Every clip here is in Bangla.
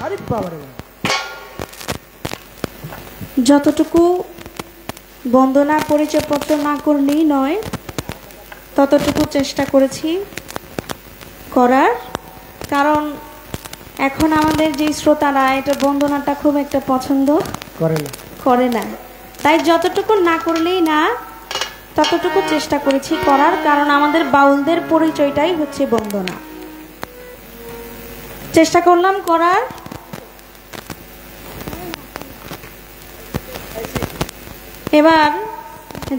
আরে বাবারে, যতটুকু বন্দনা পরিচয়পত্র না করলেই নয়, ততটুকু চেষ্টা করেছি করার। কারণ এখন আমাদের যে শ্রোতারা এটা বন্দনাটা খুব একটা পছন্দ করে না, তাই যতটুকু না করলেই না ততটুকু চেষ্টা করেছি করার। কারণ আমাদের বাউলদের পরিচয়টাই হচ্ছে বন্দনা। চেষ্টা করলাম করার। এবার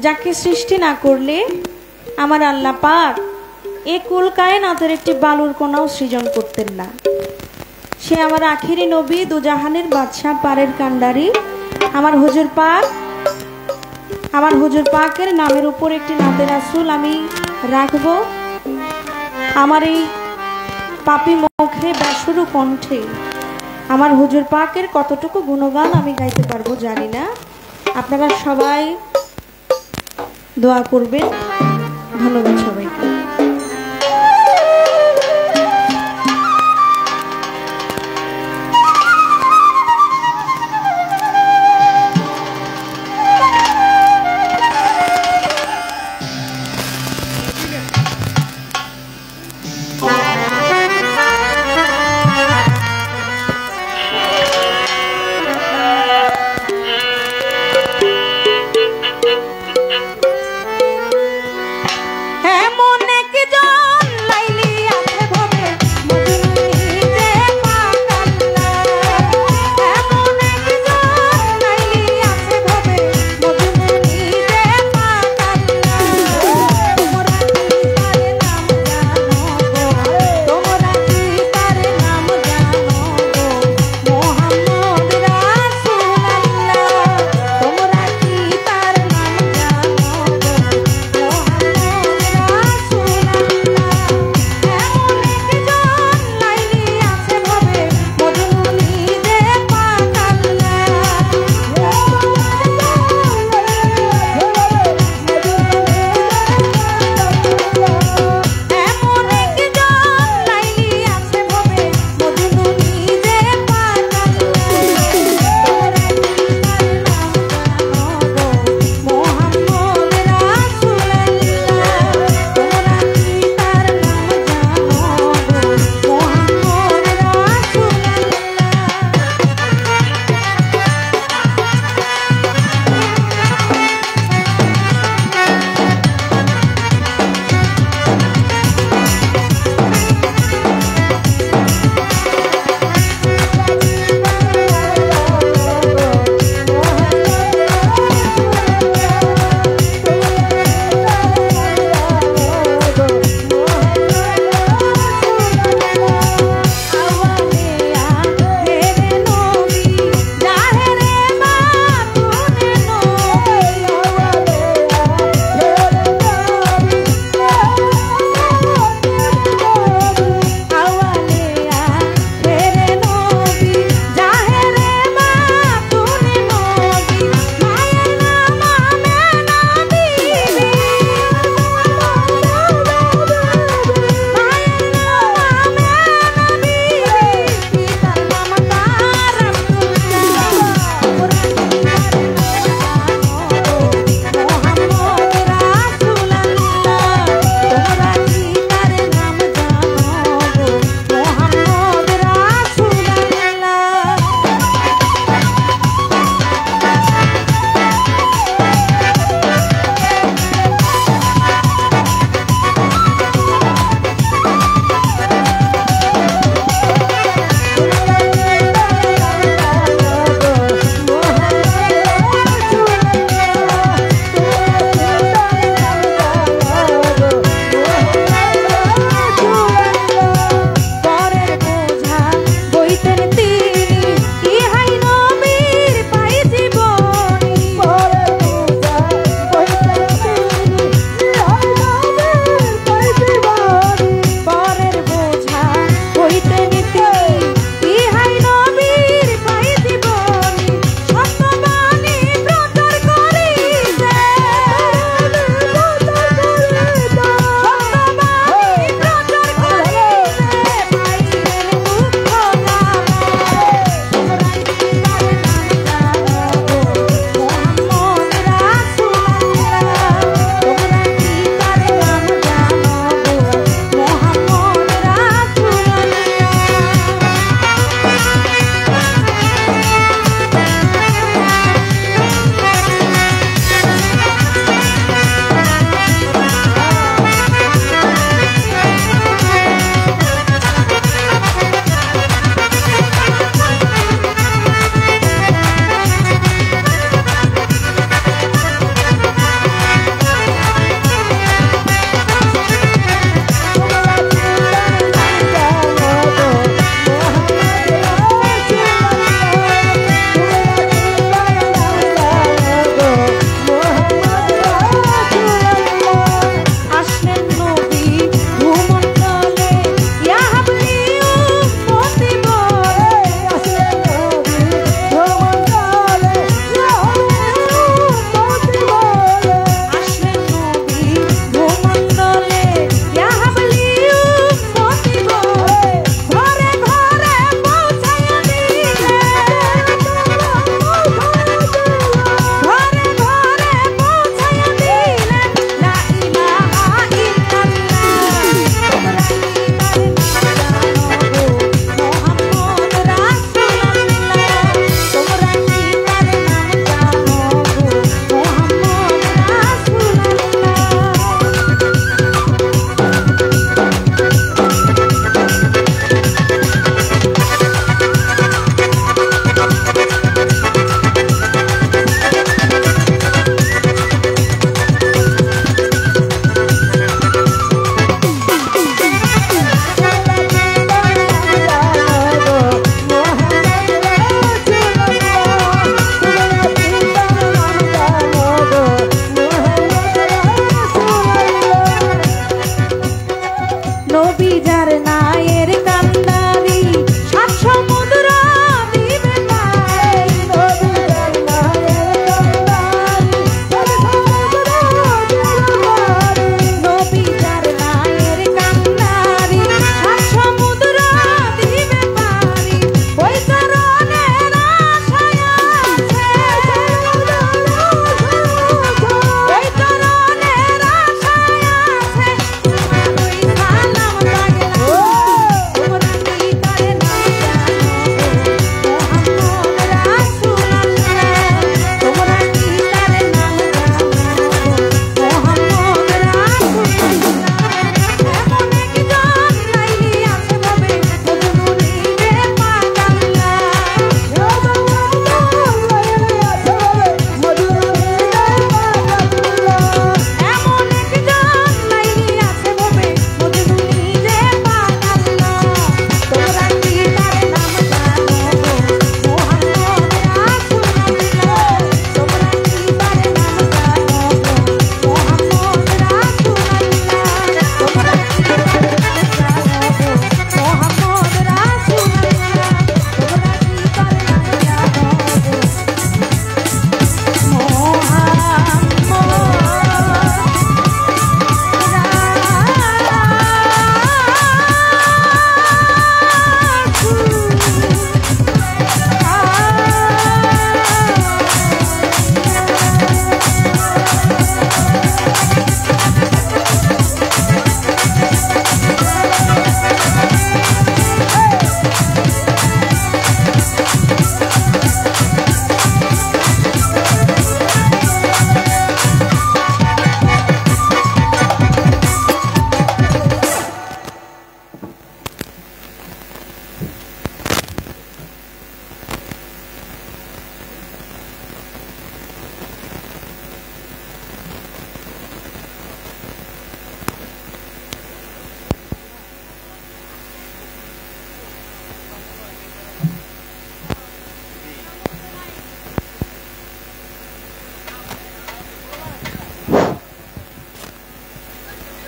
যাকে সৃষ্টি না করলে আমার আল্লাহ পাক এ কুল কায়নাতের একটি বালুর কোনাও সৃজন করতেন না। সে আমার আখিরি নবী, দুজাহানের বাদশাহ, পারের কান্ডারি আমার হুজুর পাকের নামের উপর একটি নাতে রাসূল আমি রাখবো। আমার এই পাপী মুখে বেসুরো কণ্ঠে আমার হুজুর পাকের কতটুকু গুণগান আমি গাইতে পারবো জানি না। আপনারা সবাই দোয়া করবেন। ধন্যবাদ সবাইকে। এমন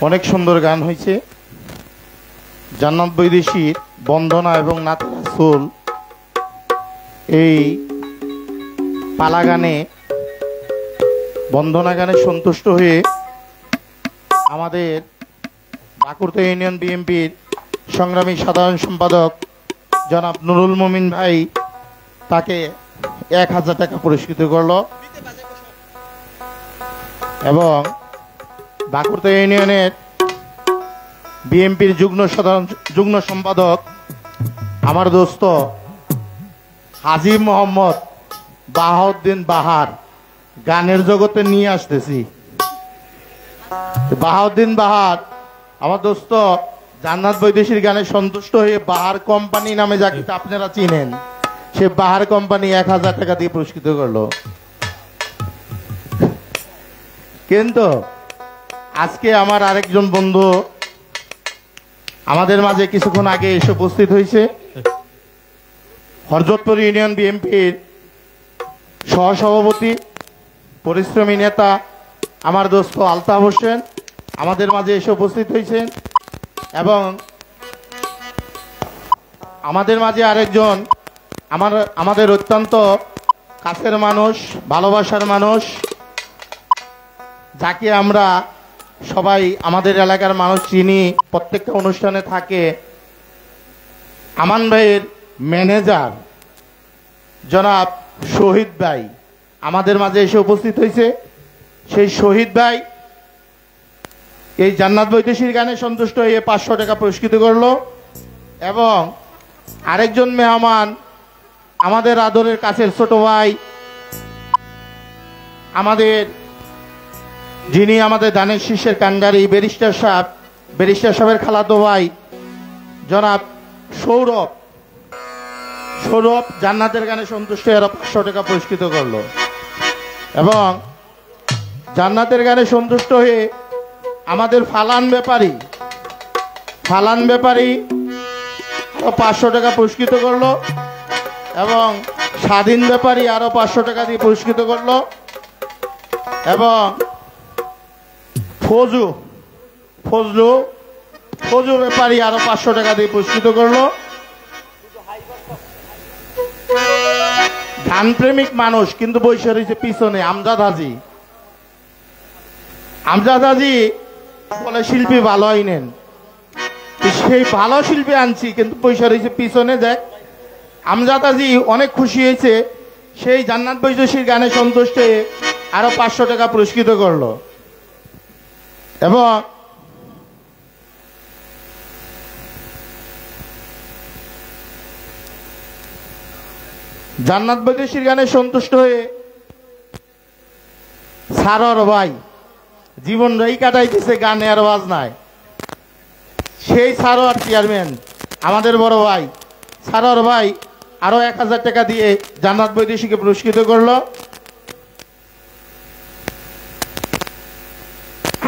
অনেক সুন্দর গান হয়েছে। জান্নাত বৈদেশীর বন্দনা এবং নাতে রাসূল এই পালা গানে, বন্দনা গানে সন্তুষ্ট হয়ে আমাদের বাকুরতা ইউনিয়ন বিএনপির সংগ্রামী সাধারণ সম্পাদক জনাব নুরুল মুমিন ভাই তাকে 1000 টাকা পুরস্কৃত করল এবং বাকুরতা ইউনিয়নের বিএনপির যুগ্ম সম্পাদক আমার দোস্ত হাজী মোহাম্মদ বাহাউদ্দিন বাহার গানের জগতে নিয়ে আসতেছি। বাহাউদ্দিন বাহার আমার দোস্ত জান্নাত বৈদেশীর গানে সন্তুষ্ট হয়ে বাহার কোম্পানি নামে যাকে আপনারা চিনেন, সে বাহার কোম্পানি 1000 টাকা দিয়ে পুরস্কৃত করলো। কিন্তু আজকে আমার আরেকজন বন্ধু আমাদের মাঝে কিছুক্ষণ আগে এসে উপস্থিত হয়েছে, হরজতপুর ইউনিয়ন বিএনপির সহসভাপতি পরিশ্রমী নেতা আমার দোস্ত আলতাফ হোসেন আমাদের মাঝে এসে উপস্থিত হয়েছেন এবং আমাদের মাঝে আরেকজন আমাদের অত্যন্ত কাছের মানুষ, ভালোবাসার মানুষ, যাকে আমরা সবাই আমাদের এলাকার মানুষ চিনি, প্রত্যেকটা অনুষ্ঠানে থাকে, আমান ভাইয়ের ম্যানেজার জনাব শহীদ ভাই আমাদের মাঝে এসে উপস্থিত হয়েছে। সেই শহীদ ভাই এই জান্নাত বৈদেশীর গানে সন্তুষ্ট হয়ে 500 টাকা পুরস্কৃত করলো এবং আরেকজন মেহমান আমাদের আদরের কাছের ছোট ভাই, যিনি আমাদের দানের শীর্ষের কাঙ্গারি ব্যারিস্টার সাহেবের খালাতো ভাই জনাব সৌরভ জান্নাতের গানে সন্তুষ্ট হয়ে 500 টাকা পুরস্কৃত করলো এবং জান্নাতের গানে সন্তুষ্ট হয়ে আমাদের ফালান ব্যাপারী আরো 500 টাকা পুরস্কৃত করলো এবং স্বাধীন ব্যাপারী আরো 500 টাকা দিয়ে পুরস্কৃত করলো এবং ফজু ব্যাপারী আরো 500 টাকা দিয়ে পুরস্কৃত করলো। গানপ্রেমিক মানুষ কিন্তু বৈশা রয়েছে পিছনে আমজাদ হাজি বলে শিল্পী ভালো আইনেন, সেই ভালো শিল্পী আনছি কিন্তু পয়সা রয়েছে পিছনে। দেখ আমজাদ হাজি অনেক খুশি হয়েছে, সেই জান্নাত বৈদেশীর গানে সন্তুষ্ট হয়ে আরো 500 টাকা পুরস্কৃত করলো এবং জান্নাত বৈদেশীর গানে সন্তুষ্ট হয়ে সারর ভাই জীবন রাই কাটাইতেছে গানে আর বাজনায়, সেই সারোয়ার চেয়ারম্যান আমাদের বড় ভাই সারোয়ার ভাই আরো 1000 টাকা দিয়ে জান্নাত বৈদেশীকে পুরস্কৃত করলো।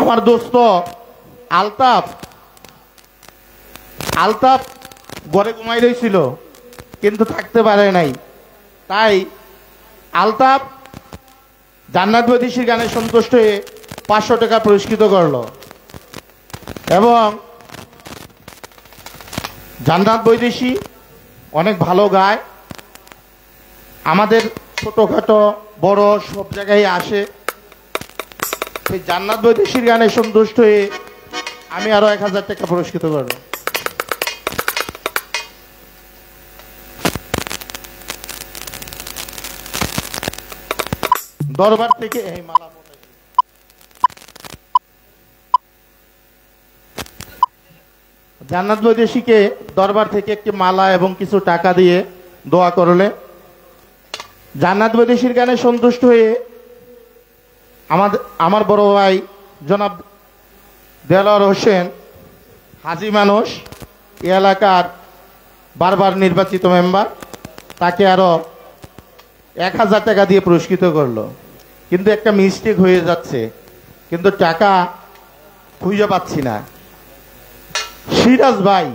আমার দোস্ত আলতাফ ঘরে ঘুমাই রয়েছিল কিন্তু থাকতে পারে নাই, তাই আলতাফ জান্নাত বৈদেশীর গানে সন্তুষ্ট হয়ে 500 টাকা পুরস্কৃত করলো এবং জান্নাত বৈদেশী অনেক ভালো গায়, আমাদের ছোটখাটো বড় সব জায়গায় আসে। সেই জান্নাত বৈদেশীর গানে সন্তুষ্ট হয়ে আমি আরো 1000 টাকা পুরস্কৃত করব। দরবার থেকে এই মালা জান্নাত বৈদেশীকে দরবার থেকে একটি মালা এবং কিছু টাকা দিয়ে দোয়া করলে জান্নাত বৈদেশীর গানে সন্তুষ্ট হয়ে আমার বড় ভাই জনাব দেলোয়ার হোসেন হাজী মানুষ, এই এলাকার বারবার নির্বাচিত মেম্বার, তাকে আরো 1000 টাকা দিয়ে পুরস্কৃত করলো। কিন্তু একটা মিস্টেক হয়ে যাচ্ছে, কিন্তু টাকা খুঁজে পাচ্ছি না। সিরাজ ভাই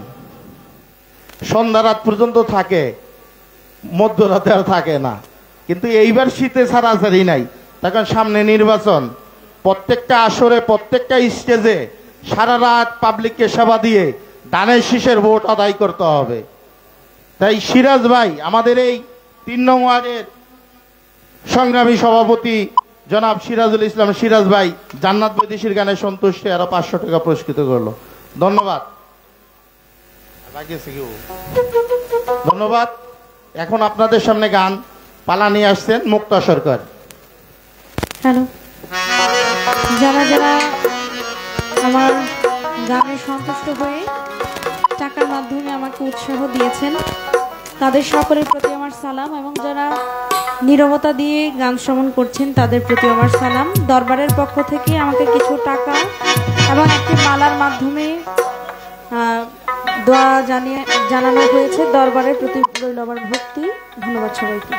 সন্ধ্যা রাত পর্যন্ত থাকে, মধ্যরাতে আর থাকে না, কিন্তু এইবার শীতে ছাড়াছাড়ি নাই, তখন সামনে নির্বাচন, প্রত্যেকটা আসরে প্রত্যেকটা স্টেজে সারা রাত পাবলিককে সেবা দিয়ে ধানের শীষের ভোট আদায় করতে হবে। তাই সিরাজ ভাই, আমাদের এই 3 নং ওয়ার্ডের সংগ্রামী সভাপতি জনাব সিরাজুল ইসলাম সিরাজ ভাই জান্নাত বৈদেশির গানে সন্তুষ্টে আরো 500 টাকা পুরস্কৃত করলো। ধন্যবাদ, ধন্যবাদ। এখন আপনাদের সামনে গান পালা নিয়ে আসছেন মুক্তা সরকার। হ্যালো, যারা যারা আমার গানে সন্তুষ্ট হয়ে টাকার মাধ্যমে আমাকে উৎসাহ দিয়েছেন তাদের সকলের প্রতি আমার সালাম, এবং যারা নীরবতা দিয়ে গান শ্রবণ করছেন তাদের প্রতি আমার সালাম। দরবারের পক্ষ থেকে আমাকে কিছু টাকা এবং একটি মালার মাধ্যমে দোয়া জানানো হয়েছে। দরবারের প্রতি রইল আমার ভক্তি। ধন্যবাদ সবাইকে।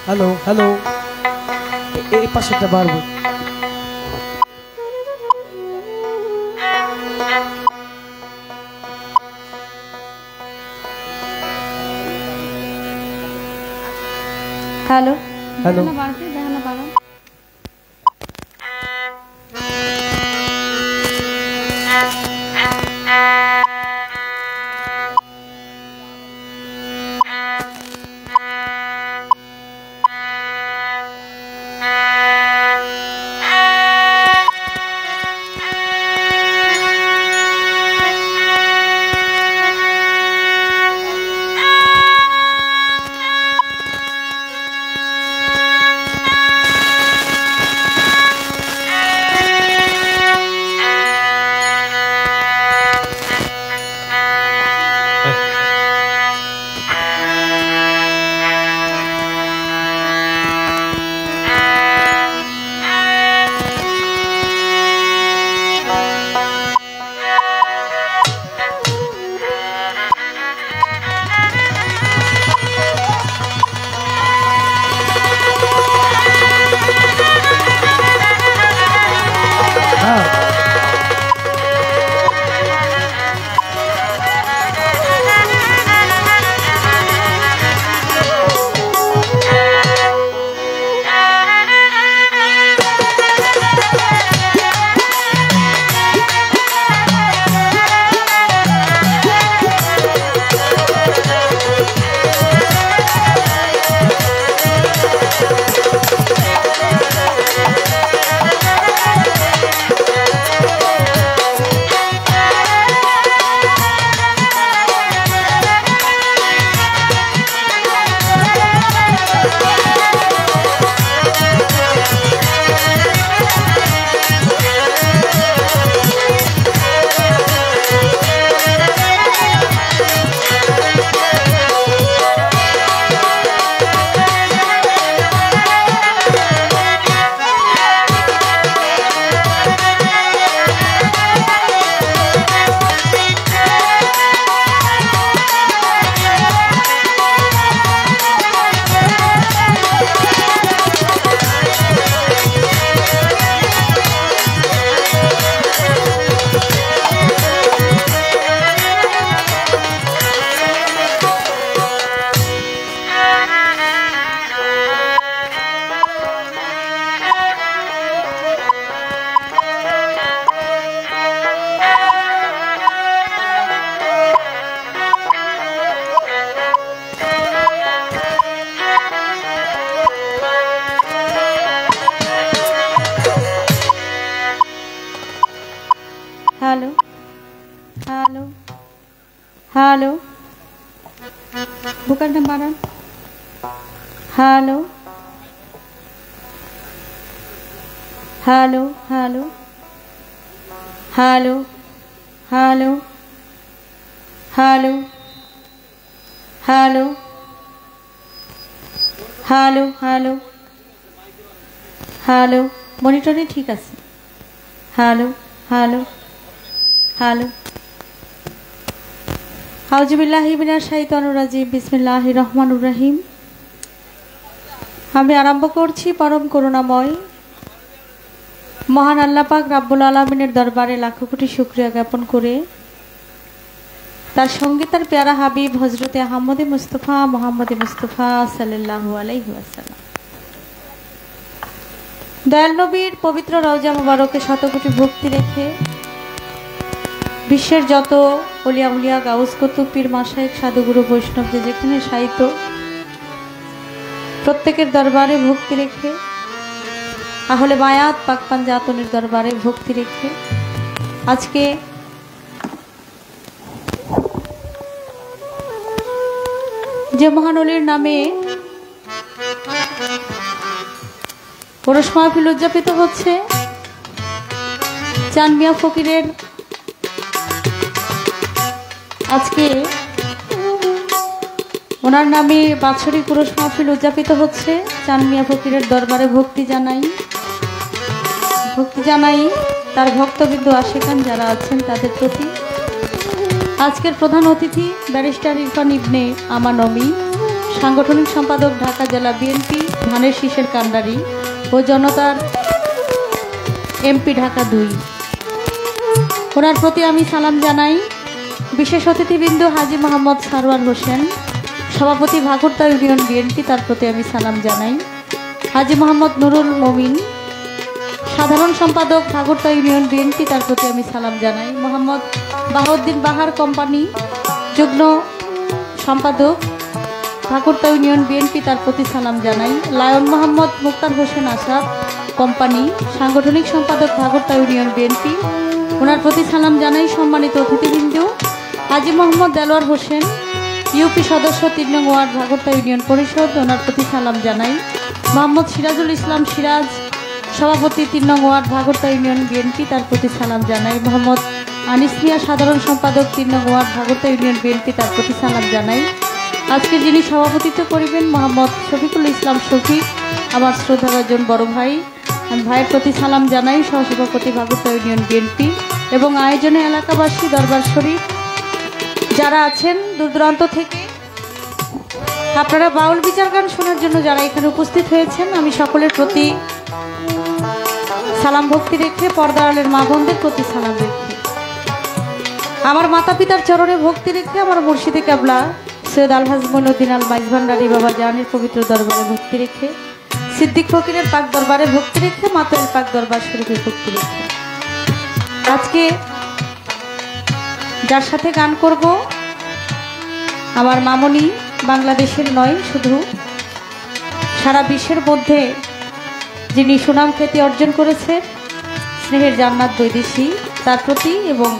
হ্যালো হ্যালো, এই পাশেটা বাড়বো। Hello hello, hello. হ্যালো, বুকারটা বাড়ান। Hello hello hello hello hello hello hello hello hello hello, মনিটরে ঠিক আছে। Hello hello hello. আউযুবিল্লাহি মিনাশ শাইতানির রাজিম, বিসমিল্লাহির রহমানির রহিম। আমি আরম্ভ করছি পরম করুণাময় মহান আল্লাহ পাক রাব্বুল আলামিনের দরবারে লাখো কোটি শুকরিয়া জ্ঞাপন করে, তার সঙ্গে তার প্যারা হাবিব হযরতে আহমদে মুস্তাফা মুহাম্মদে মুস্তাফা সাল্লাল্লাহু আলাইহি ওয়াসাল্লাম দয়াল নবীর পবিত্র রওজা মুবারকে শতকোটি ভক্তি রেখে বিশ্বের যত ওলিয়া উলিয়া গাউস কুতুব পীর মাশায়েখ সাধুগুরু বৈষ্ণব যে যেখানে শায়িত প্রত্যেকের দরবারে ভক্তি রেখে, আহলে বায়াত পাক পাঞ্জাতনের দরবারে ভক্তি রেখে আজকে যে মহানলীর নামে ওরস মাহফিল উদযাপিত হচ্ছে, চাঁদ মিয়া ফকিরের আজকে ওনার নামে বাৎসরিক ওরস মাহফিল উদযাপিত হচ্ছে। চাঁদ মিয়া ফকিরের দরবারে ভক্তি জানাই তার ভক্তবৃন্দ আশিকান যারা আছেন তাদের প্রতি। আজকের প্রধান অতিথি ব্যারিস্টার ইরফান ইবনে আমান অমি, সাংগঠনিক সম্পাদক ঢাকা জেলা বিএনপি ধানের শীষের কান্ডারি ও জনতার এমপি ঢাকা ২। ওনার প্রতি আমি সালাম জানাই। বিশেষ অতিথিবৃন্দ হাজী মোহাম্মদ সারওয়ার হোসেন, সভাপতি ভাগরতা ইউনিয়ন বিএনপি, তার প্রতি আমি সালাম জানাই। হাজী মোহাম্মদ নুরুল মমিন, সাধারণ সম্পাদক ভাগরতা ইউনিয়ন বিএনপি, তার প্রতি আমি সালাম জানাই। মোহাম্মদ বাহাউদ্দিন বাহার কোম্পানি, যুগ্ম সম্পাদক ভাগরতা ইউনিয়ন বিএনপি, তার প্রতি সালাম জানাই। লায়ন মোহাম্মদ মুক্তার হোসেন আসাদ কোম্পানি, সাংগঠনিক সম্পাদক ভাগরতা ইউনিয়ন বিএনপি, ওনার প্রতি সালাম জানাই। সম্মানিত অতিথিবৃন্দ হাজী মোহাম্মদ দেলোয়ার হোসেন, ইউপি সদস্য ৩ নং ওয়ার্ড ভাগরতা ইউনিয়ন পরিষদ, ওনার প্রতি সালাম জানাই। মোহাম্মদ সিরাজুল ইসলাম সিরাজ, সভাপতি ৩ নং ওয়ার্ড ভাগরতা ইউনিয়ন বিএনপি, তার প্রতি সালাম জানাই। মোহাম্মদ আনিস মিয়া, সাধারণ সম্পাদক ৩ নং ওয়ার্ড ভাগরতা ইউনিয়ন বিএনপি, তার প্রতি সালাম জানাই। আজকে যিনি সভাপতিত্ব করিবেন মোহাম্মদ শফিকুল ইসলাম শফিক, আমার শ্রদ্ধাভাজন বড় ভাই, আমি ভাইয়ের প্রতি সালাম জানাই। সহসভাপতি ভাগরতা ইউনিয়ন বিএনপি এবং আয়োজনে এলাকাবাসী, দরবার শরীফ যারা আছেন দূর দূরান্ত থেকে, আপনারা বাউল বিচার গান শোনার জন্য যারা এখানে উপস্থিত হয়েছেন, আমি সকলের প্রতি সালাম ভক্তি রেখে, পর্দার আড়ালের মা বোনদের প্রতি সালাম রেখে, আমার মাতা পিতার চরণে ভক্তি রেখে, আমার মুর্শিদে কেবলা সৈয়দ আলহাজ মঈনুদ্দিন আল মাইজ ভান্ডারী বাবা জানের পবিত্র দরবারে ভক্তি রেখে, সিদ্দিক ফকিরের পাক দরবারে ভক্তি রেখে, মাতাল পাক দরবার শরীফে ভক্তি রেখে আজকে যার সাথে গান করব, আমার মামনি, বাংলাদেশের নয় শুধু সারা বিশ্বের মধ্যে যিনি সুনাম খ্যাতি অর্জন করেছেন, স্নেহের জান্নাত বৈদেশী, তার প্রতি এবং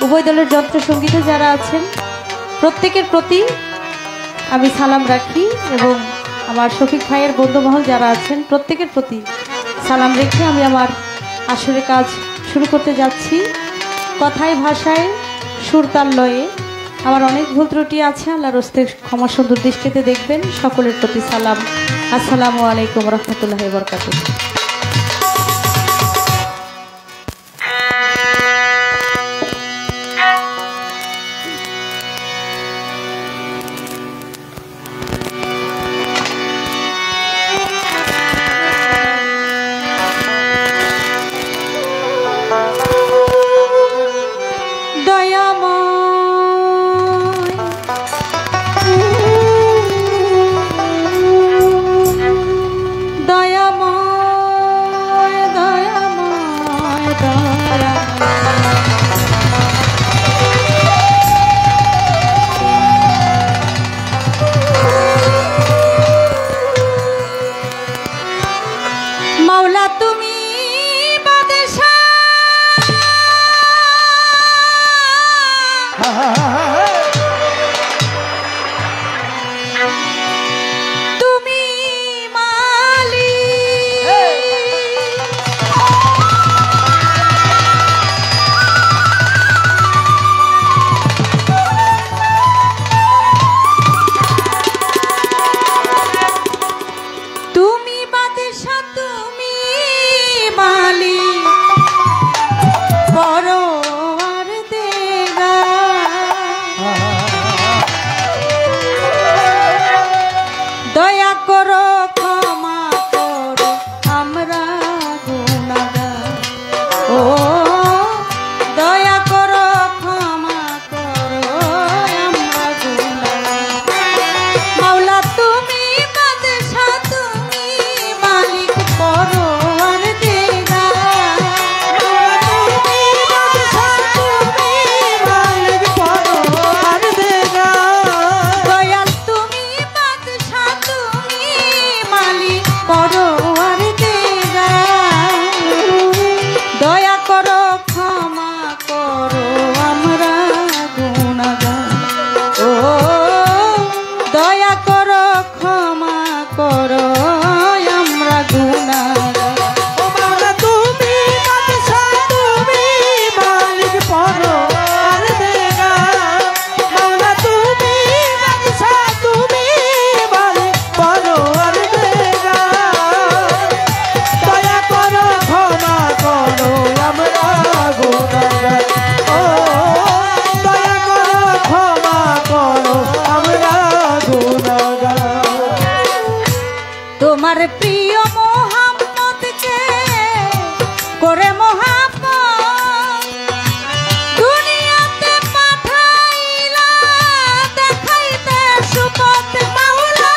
উভয় দলের যন্ত্রসঙ্গীতে যারা আছেন প্রত্যেকের প্রতি আমি সালাম রাখি এবং আমার শফিক ভাইয়ের বন্ধুমহল যারা আছেন প্রত্যেকের প্রতি সালাম রেখে আমি আমার আসরে কাজ শুরু করতে যাচ্ছি। কথায় ভাষায় সুরতাল লয়ে আমার অনেক ভুল ত্রুটি আছে, আল্লাহর হস্তে ক্ষমা সুন্দর দৃষ্টিতে দেখবেন। সকলের প্রতি সালাম। আসসালামু আলাইকুম রহমতুল্লাহি ওয়া বারাকাতুহু। দয়াময় করো ক্ষমা করো আমরা গুনাহগার ও দয়া করো ক্ষমা করো আমরা গুনাহগার মাওলা তুমি বাদশা তুমি মালিক পরওয়ার দিগার তুমি বাদশা তুমি মালিক পরওয়ার দিগার দয়াল তুমি বাদশা তুমি মালিক পরওয়ার দিগার দয়া করো ক্ষমা করো আমরা গুনাহগার ও দয়া করো ক্ষমা করো আমরা গুনাহগার ও মাওলা তুমি বাদশা তুমি মালিক পরওয়ার দিগার মাওলা তুমি বাদশা তুমি মালিক পরওয়ার দিগার দয়া করো ক্ষমা করো আমরা গুনাহগার ও দয়া করো ক্ষমা করো আমরা গুনাহগার তোমার প্রিয় মোহাম্মদকে করে মোহাম্মদ দুনিয়াতে পাঠাইলা দেখাইতে সুপথ মাওলা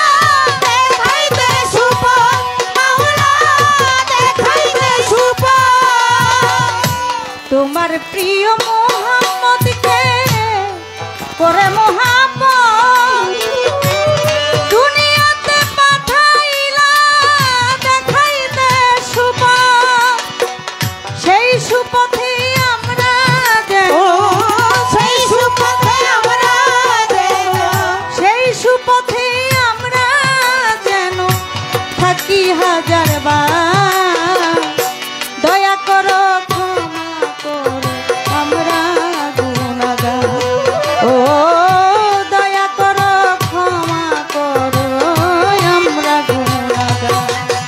দেখাইতে সুপথ মাওলা দেখাইতে সুপথ তোমার প্রিয় মোহাম্মদকে করে মোহাম্মদ দুনিয়াতে পাঠাইলা দেখাইতে সুপথ সেই সুপথে আমরা যেন সেই সুপথে আমরা যেন সেই সুপথে আমরা যেন থাকি হাজারবার দয়া করো ক্ষমা করো আমরা গুনাহগার ও দয়া করো ক্ষমা করো আমরা গুনাহগার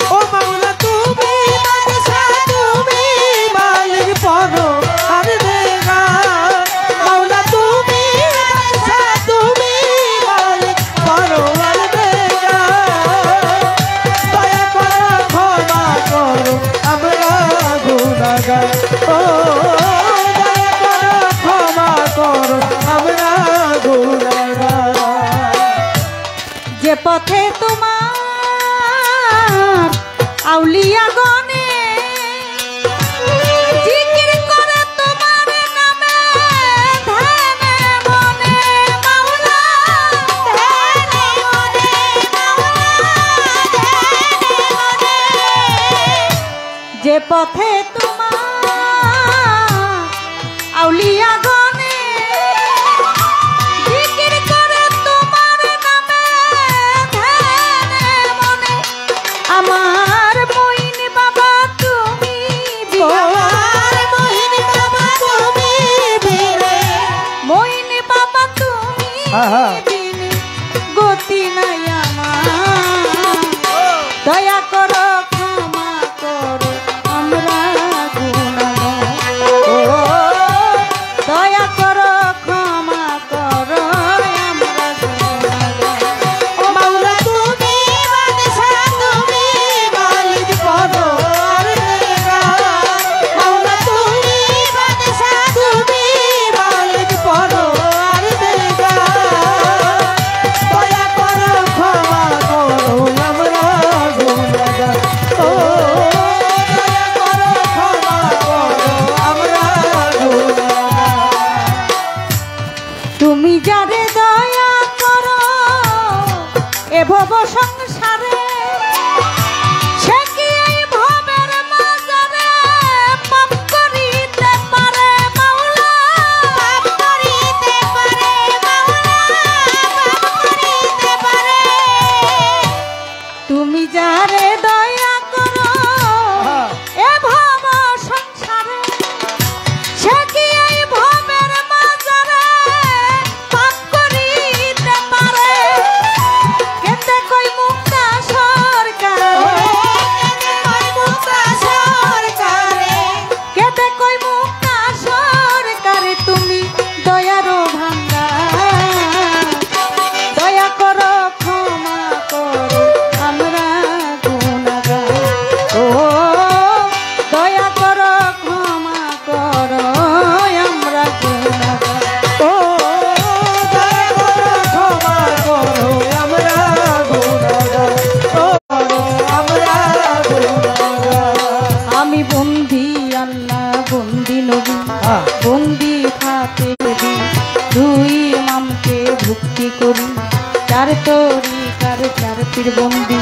ও মাওলা তুমি বাদশা তুমি মালিক পরওয়ার দিগার মাওলা তুমি বাদশা তুমি মালিক পরওয়ার দিগার দয়া করো ক্ষমা করো আমরা গুনাহগার ও দয়া করো ক্ষমা করো আমরা গুনাহগার যে পথে তোমার আউলিয়া গনে জিকির করে তোমার নামে ধ্যানে মনে মাওলা ধ্যানে মনে মাওলা ধ্যানে মনে যে পথে তোমার আউলিয়া গনে জিকির করে তোমার নামে ধ্যানে মনে আমার মইন বাবা তুমি আমার মহিন বাবা তুমি বিনে মইন বাবা তুমি আহা। বিনে গতি নাই আমার দয়া করো ক্ষমা করো আমরা গুনাহগার ও দয়া করো ক্ষমা করো আমরা গুনাহগার ও মাওলা তুমি বাদশা তুমি মালিক পরওয়ার দিগার মাওলা তুমি বাদশা তুমি মালিক পরওয়ার দিগার দয়া করো ক্ষমা করো আমরা গুনাহগার ও দয়া করো ক্ষমা করো আমরা গুনাহগার তুমি যারে দয়া করো এ ভব সংসারে সে কি এই ভবের মাঝারে পাপ করিতে পারে মাওলা পাপ করিতে পারে মাওলা পাপ করিতে পারে তুমি যারে দয়া করো এ ভব সংসারে সে কি এই ভবের মাঝারে পাপ করিতে পারে কেতে কই মুক্তা মাটির বন্দি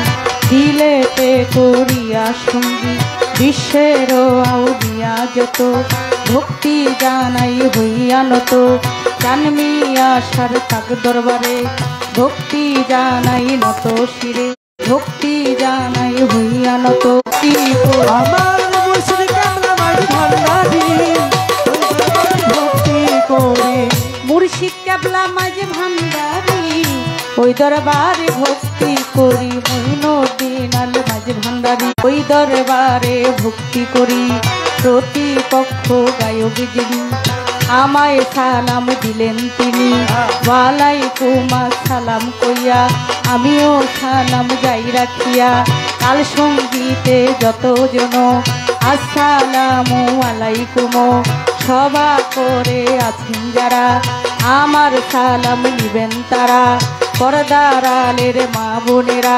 দিলেতে করিয়া সঙ্গী বিশ্বের আউলিয়া যত ভক্তি জানাই হইয়া নত জানমিয়া সার তাক দরবারে ভক্তি জানাই নত শিরে ভক্তি জানাই হইয়া নত কি আমার মুর্শিদ কামলা মাঝ ভান্ডারি ভক্তি করে মুর্শিদ কেবলা মাঝে ভান্ডারি ওই দরবারে ভক্তি করি মহিনুদ্দিন আল মাঝে ভান্ডারি ওই দরবারে ভক্তি করি প্রতিপক্ষ গায়ক যিনি আমায় সালাম দিলেন তিনি ওয়ালাইকুম আসসালাম কইয়া আমিও সালাম যাই রাখিয়া কাল সঙ্গীতে যতজন আসসালামু আলাইকুম সভা করে আছেন যারা আমার সালাম নিবেন তারা পর্দার আলের মা বোনেরা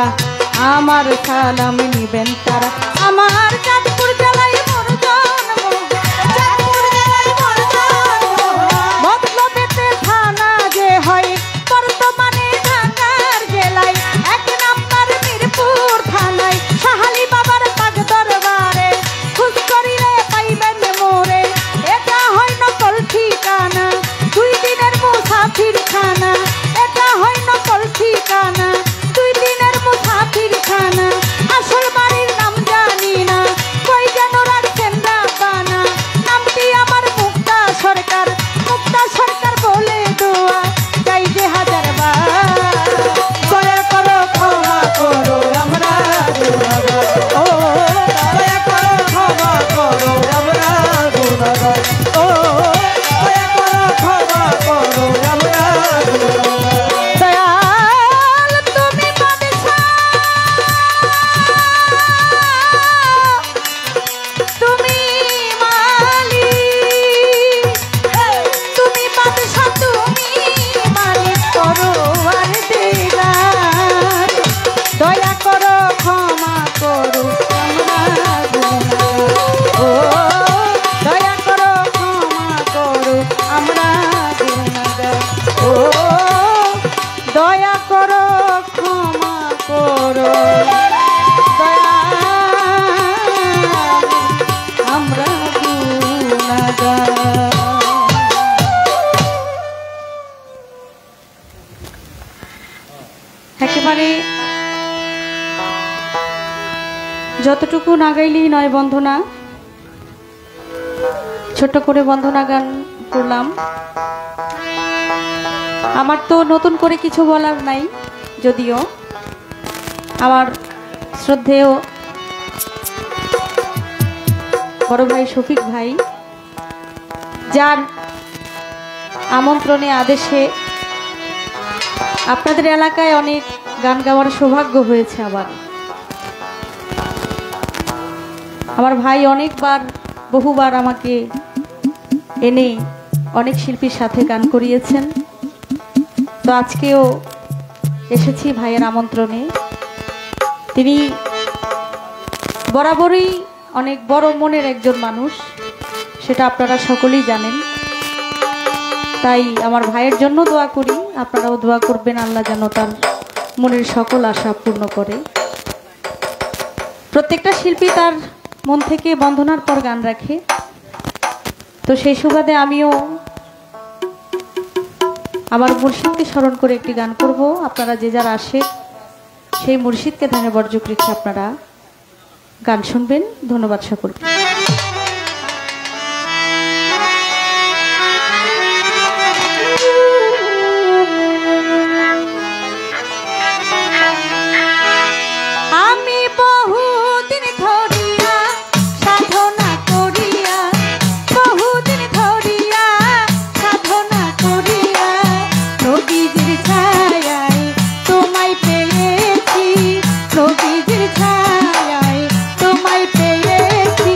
আমার সালাম নিবেন তারা আমার চাঁদপুর জেলায় মোর জন্ম চাঁদপুর জেলায় মোর জন্ম মতলবেতে থানা যে হয় বর্তমানে ঢাকার জেলায় এক নাম্বার মিরপুর থানায় সাহালি বাবার পাগ দরবারে খুশ করিলে পাইবেন মোরে এটা হয় নকল ঠিকানা 2 দিনের মুসাফির খানা এটা হয় নকল ঠিকানা 2 দিনের মুসাফির খানা আসল বাড়ির নাম জানি না কই যেন রাখছেন রাব্বানা নামটি আমার মুক্তা সরকার বলে দোয়া যাই যে হাজার বার দয়া করো ক্ষমা করো আমরা গুনাহগার ও দয়া করো ক্ষমা করো আমরা গুনাহগার ও দয়া করো ক্ষমা করো আমরা গুনাহগার দয়াল তুমি বাদশা তুমি মালিক তুমি বাদশা তুমি মালিক করো আর দিদার দয়া করো ক্ষমা করো আমরা গুনাহগার ও দয়া করো ক্ষমা করো আমরা গুনাহগার ও দয়া করো ক্ষমা করো দয়াল আমরা গুনাহগার একেবারে যতটুকু না গাইলেই নয় বন্ধনা ছোট করে বন্ধনা গান করলাম আমার তো নতুন করে কিছু বলার নাই যদিও আমার শ্রদ্ধেয় বড় ভাই শফিক ভাই যার আমন্ত্রণে আদেশে আপনাদের এলাকায় অনেক গান গাওয়ার সৌভাগ্য হয়েছে আমার ভাই অনেকবার বহুবার আমাকে এনে অনেক শিল্পীর সাথে গান করিয়েছেন তো আজকেও এসেছি ভাইয়ের আমন্ত্রণে তিনি বরাবরই অনেক বড় মনের একজন মানুষ সেটা আপনারা সকলেই জানেন তাই আমার ভাইয়ের জন্য দোয়া করি আপনারাও দোয়া করবেন আল্লাহ যেন তার মনের সকল আশা পূর্ণ করে প্রত্যেকটা শিল্পী তার মন থেকে বন্দনার পর গান রাখে তো সেই সুবাদে আমিও আমার মুর্শিদকে স্মরণ করে একটি গান করব আপনারা যে যারা আসে সেই মুর্শিদকে ধ্যানে বর্জক রেখে আপনারা গান শুনবেন ধন্যবাদ সকলকে আমি বহুদিন ধরিয়া সাধনা করিয়া বহুদিন ধরিয়া সাধনা করিয়া নবীজির ছায়ায় তোমায় পেয়েছি নবীজির ছায়ায় তোমায় পেয়েছি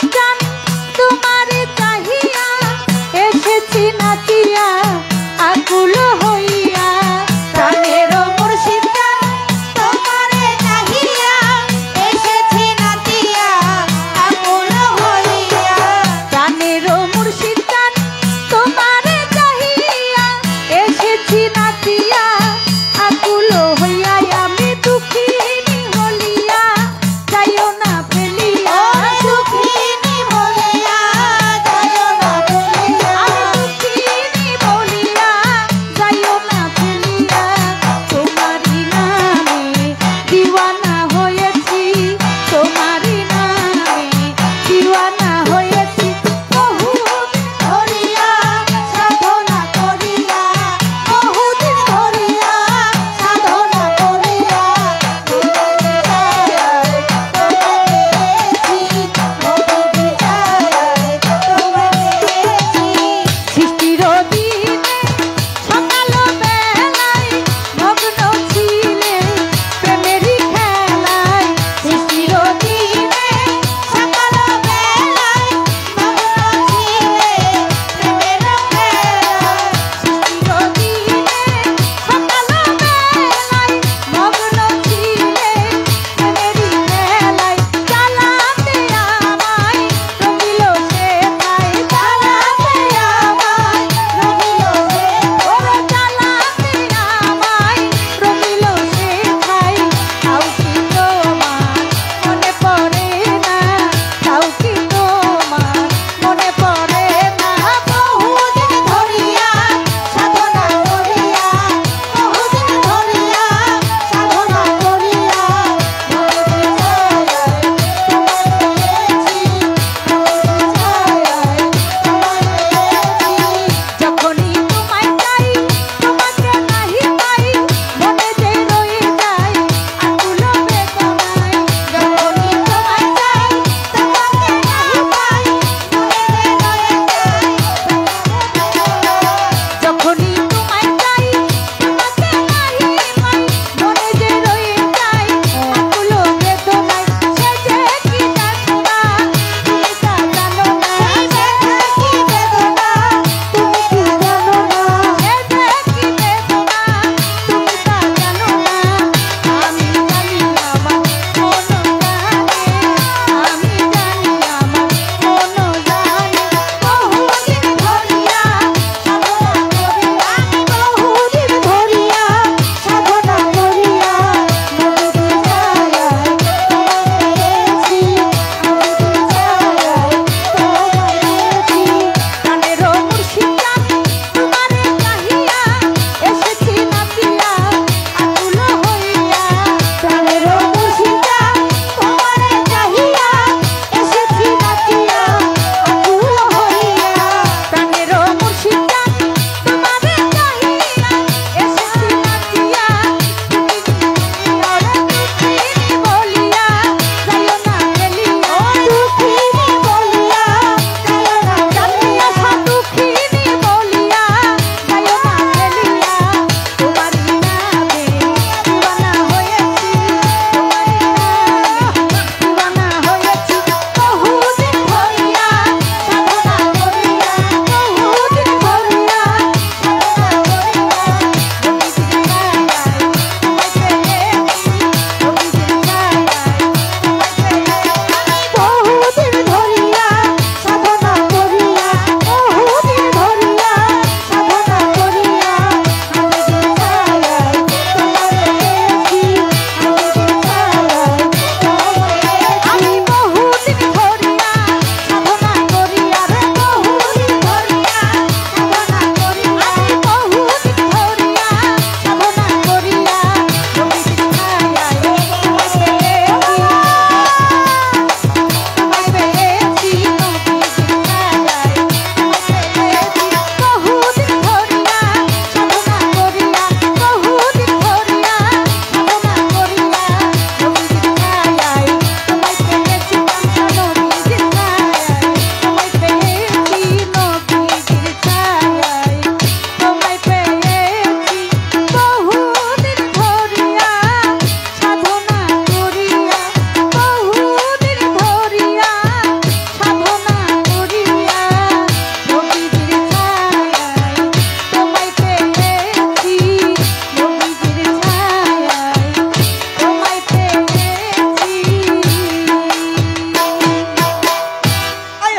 মুর্শিদ জান তোমারে চাহিয়া এসেছি নাচিয়া আকুল হইয়া প্রাণের মুর্শিদ জান তোমারে চাহিয়া এসেছি নাচিয়া আকুল হইয়া প্রাণের মুর্শিদ জান তোমারে চাহিয়া এসেছি নাচিয়া আকুল হইয়া আমি দুঃখিনী হলিয়া যাইও না ফেলিয়া দুঃখিনী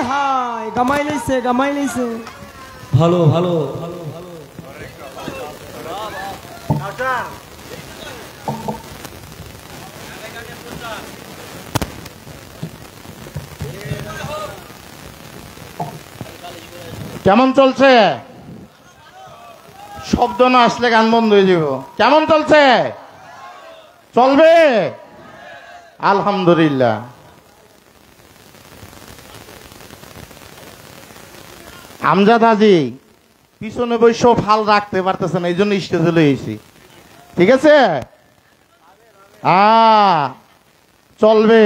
হায় গামাই লইছে গামাই লইছে। ভালো ভালো ভালো ভালো। কেমন চলছে? শব্দ না আসলে গান বন্ধ হয়ে যাব। কেমন চলছে? চলবে আলহামদুলিল্লাহ। আমজাদ হাজি পিছনে বসে ফাল রাখতে পারতেছে না, এই জন্য স্টেজে লইছি। ঠিক আছে, চলবে।